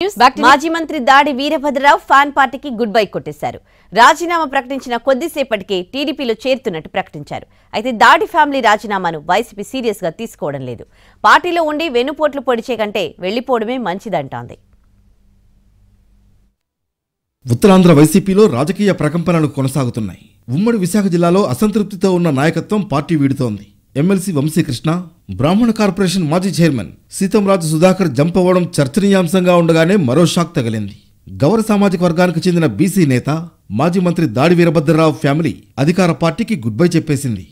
మాజీ మంత్రి దాడి వీరభద్రరావు ఫ్యాన్ పార్టీకి గుడ్ బై కొట్టేశారు. రాజీనామా ప్రకటించిన కొద్దిసేపటికే టీడీపీలో చేరుతున్నట్టు ప్రకటించారు. అయితే దాడి ఫ్యామిలీ రాజీనామాను వైసీపీ సీరియస్ గా తీసుకోవడం లేదు. పార్టీలో ఉండి వెన్నుపోట్లు పొడిచే కంటే వెళ్లిపోవడమే మంచిదంటోంది. ఉత్తరాంధ్ర వైసీపీలో రాజకీయ ప్రకంపనలు కొనసాగుతున్నాయి. ఉమ్మడి విశాఖ జిల్లాలో అసంతృప్తితో ఉన్న నాయకత్వం పార్టీ వీడుతోంది. ఎమ్మెల్సీ వంశీకృష్ణ, బ్రాహ్మణ కార్పొరేషన్ మాజీ చైర్మన్ సీతంరాజు సుధాకర్ జంప్ అవ్వడం చర్చనీయాంశంగా ఉండగానే మరో షాక్ తగిలింది. గౌర సామాజిక వర్గానికి చెందిన బీసీ నేత, మాజీ మంత్రి దాడి వీరభద్రరావు ఫ్యామిలీ అధికార పార్టీకి గుడ్ బై చెప్పేసింది.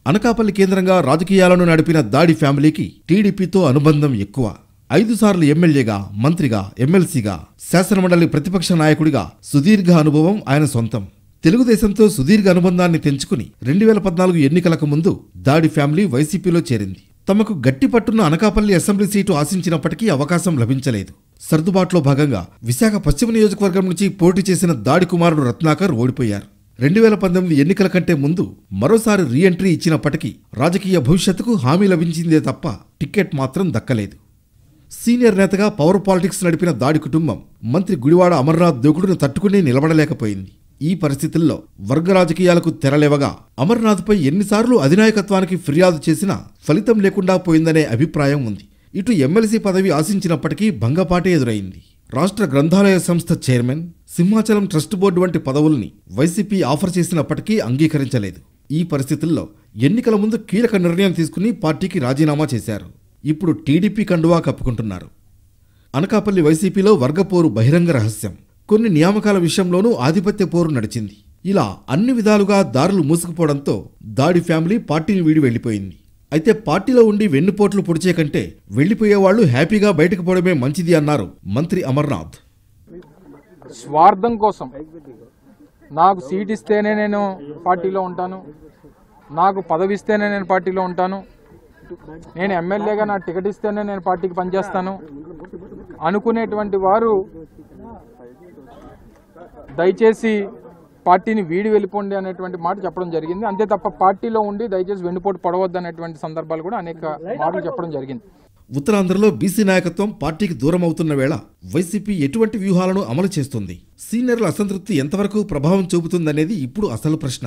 అనకాపల్లి కేంద్రంగా రాజకీయాలను నడిపిన దాడి ఫ్యామిలీకి టీడీపీతో అనుబంధం ఎక్కువ. 5 సార్లు ఎమ్మెల్యేగా, మంత్రిగా, ఎమ్మెల్సీగా, శాసనమండలి ప్రతిపక్ష నాయకుడిగా సుదీర్ఘ అనుభవం ఆయన సొంతం. తెలుగుదేశంతో సుదీర్ఘ అనుబంధాన్ని తెంచుకుని 2014 ఎన్నికలకు ముందు దాడి ఫ్యామిలీ వైసీపీలో చేరింది. తమకు గట్టి పట్టున్న అనకాపల్లి అసెంబ్లీ సీటు ఆశించినప్పటికీ అవకాశం లభించలేదు. సర్దుబాటులో భాగంగా విశాఖ పశ్చిమ నియోజకవర్గం నుంచి పోటీ చేసిన దాడి కుమారుడు రత్నాకర్ ఓడిపోయారు. 2019 ఎన్నికల కంటే ముందు మరోసారి రీఎంట్రీ ఇచ్చినప్పటికీ రాజకీయ భవిష్యత్తుకు హామీ లభించిందే తప్ప టికెట్ మాత్రం దక్కలేదు. సీనియర్ నేతగా పవర్ పాలిటిక్స్ నడిపిన దాడి కుటుంబం మంత్రి గుడివాడ అమర్నాథ్ దూకుడును తట్టుకుని నిలబడలేకపోయింది. ఈ పరిస్థితుల్లో వర్గ రాజకీయాలకు తెరలేవగా అమర్నాథ్పై ఎన్నిసార్లు అధినాయకత్వానికి ఫిర్యాదు చేసినా ఫలితం లేకుండా పోయిందనే అభిప్రాయం ఉంది. ఇటు ఎమ్మెల్సీ పదవి ఆశించినప్పటికీ భంగపాటే ఎదురైంది. రాష్ట్ర గ్రంథాలయ సంస్థ చైర్మన్, సింహాచలం ట్రస్ట్ బోర్డు వంటి పదవుల్ని వైసీపీ ఆఫర్ చేసినప్పటికీ అంగీకరించలేదు. ఈ పరిస్థితుల్లో ఎన్నికల ముందు కీలక నిర్ణయం తీసుకుని పార్టీకి రాజీనామా చేశారు. ఇప్పుడు టీడీపీ కండువా కప్పుకుంటున్నారు. అనకాపల్లి వైసీపీలో వర్గపోరు బహిరంగ రహస్యం. కొన్ని నియామకాల విషయంలోనూ ఆధిపత్య పోరు నడిచింది. ఇలా అన్ని విధాలుగా దారులు మూసుకుపోవడంతో దాడి ఫ్యామిలీ పార్టీని వీడి వెళ్లిపోయింది. అయితే పార్టీలో ఉండి వెన్నుపోట్లు పొడిచే కంటే వెళ్లిపోయేవాళ్లు హ్యాపీగా బయటకు పోవడమే మంచిది అన్నారు మంత్రి అమర్నాథ్. స్వార్థం కోసం నాకు సీట్ ఇస్తేనే నేను పార్టీలో ఉంటాను, నాకు పదవి ఇస్తేనే నేను పార్టీలో ఉంటాను, నేను ఎమ్మెల్యేగా నాకు టికెట్ ఇస్తేనే నేను పార్టీకి పనిచేస్తాను అనుకునేటువంటి వారు దయచేసి పార్టీని వీడి వెళ్ళిపోండి అనేటువంటి మాట చెప్పడం జరిగింది. అంతే తప్ప పార్టీలో ఉండి దయచేసి వెన్నుపోటు పడవద్దు అనేటువంటి సందర్భాలు కూడా అనేక మాటలు చెప్పడం జరిగింది. ఉత్తరాంధ్రలో బీసీ నాయకత్వం పార్టీకి దూరం అవుతున్న వేళ వైసీపీ ఎటువంటి వ్యూహాలను అమలు చేస్తుంది? సీనియర్ల అసంతృప్తి ఎంతవరకు ప్రభావం చూపుతుందనేది ఇప్పుడు అసలు ప్రశ్న.